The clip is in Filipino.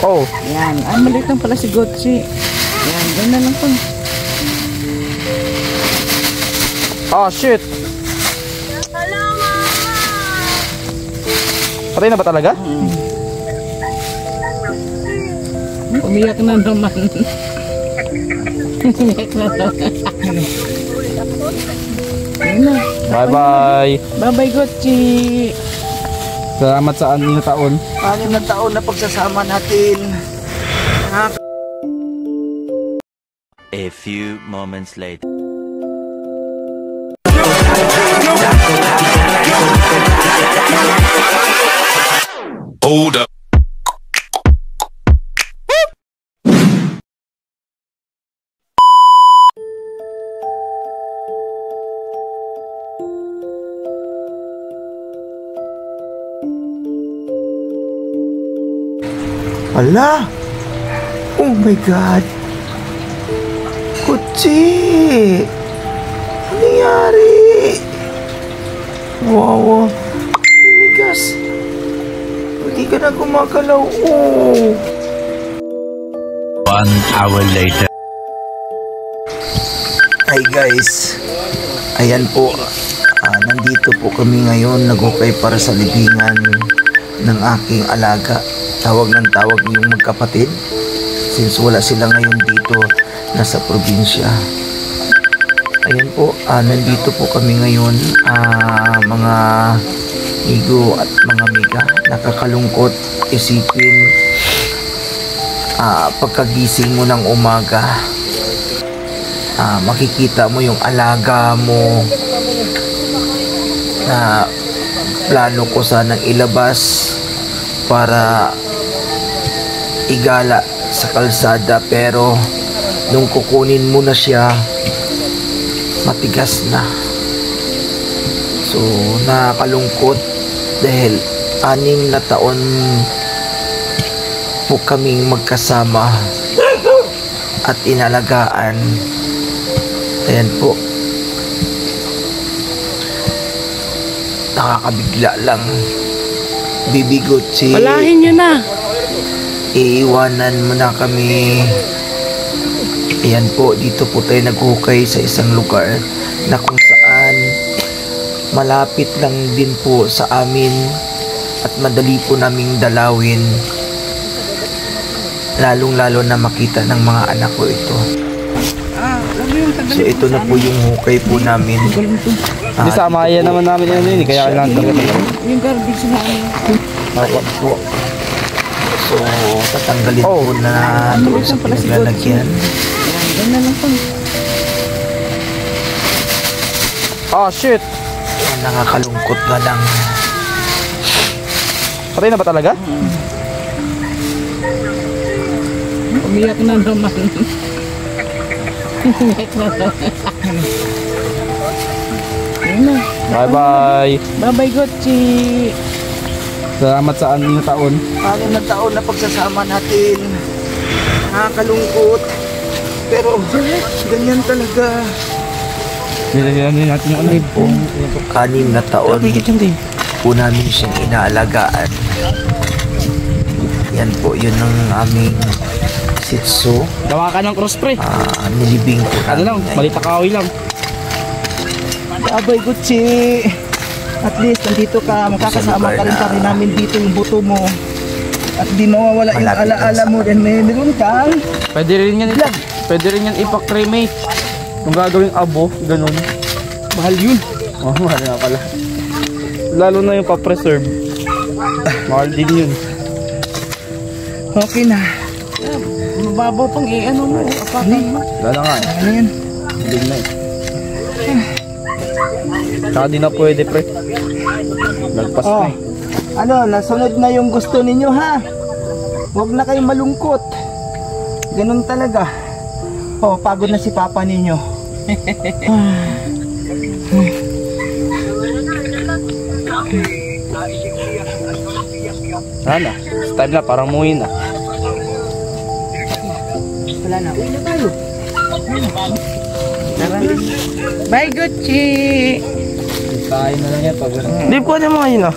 Oh. Yan. Ay, maliit lang pala si Gotchi. Yan, ganyan lang po. Ah, shit. Patay na ba talaga? Umiyak na naman. Umiyak na naman. Bye-bye. Bye-bye, Gotchi. Salamat sa 6 na taon. 6 na taon na pagsasama natin. A few moments later. Hold up. Ala! Oh my God! Gotchi! Ano nangyari? Wow! Migas! Hindi ka na gumagalaw. Oh! 1 hour later. Hi guys! Ayan po. Nandito po kami ngayon. Nagukay para sa libingan ng aking alaga. Tawag ng tawag yung magkapatid. Since wala sila ngayon dito, nasa probinsya. Ayan po, nandito po kami ngayon, mga migo at mga miga. Nakakalungkot isipin, pagkagising mo ng umaga, makikita mo yung alaga mo na plano ko sanang ilabas para igala sa kalsada, pero nung kukunin mo na siya, matigas na. So nakakalungkot dahil 6 na taon po kaming magkasama at inalagaan. Ayan po, nakakabigla lang. Baby Gotchi, Palahin nyo na. iiwanan mo na kami. Ayan po, dito po tayo naghukay sa isang lugar na kung saan malapit lang din po sa amin at madali po naming dalawin, lalong lalo na makita ng mga anak ko ito. So ito na po yung hukay po namin. Hindi sama yan naman namin yun, kaya kailangan talaga. Yung garbage na Po. So tatanggalin po na doon sa pinaglalagyan. ganyan lang po. Ah, shit. Nakakalungkot na lang. Patay na ba talaga? Umiyak na naman. Umiyak na naman. Bye-bye. Bye-bye, Gotchi. Salamat sa 6 na taon. 6 na taon na pagsasama natin. Nakakalungkot. Pero ganyan talaga. Nilagyan natin yung ano po. 6 na taon po namin siyang inaalagaan. Yan po, yun ang aming Shih Tzu. Gawa ka ng cross spray. Nilibing po Ano lang, namin. balita kahoy lang. Bye-bye, Gotchi. At least nandito ka, makakasama ka rin namin dito yung buto mo. At di mawawala yung Malapit alaala mo. And meron kang Pwede rin yan, pwede rin yan ipa-cremate. Kung gagawing abo, ganun. mahal yun. Oh, mahal nga pala. Lalo na yung pa-preserve. Mahal din yun. Okay na. Mababaw pang ano mo. Apakan mo. Wala nga eh. Ano yan? Hindi na eh. Saka di na pwede pre. Nagpas na eh. Ano, nasunod na yung gusto ninyo ha. Huwag na kayong malungkot. Ganun talaga. Oh, pagod na si papa ninyo. Ano? Time na, parang muwi na. Wala na. Uwi na tayo. Tara na. Bye, Gotchi. Kain na lang yan pag Di po na mo ngayon ah.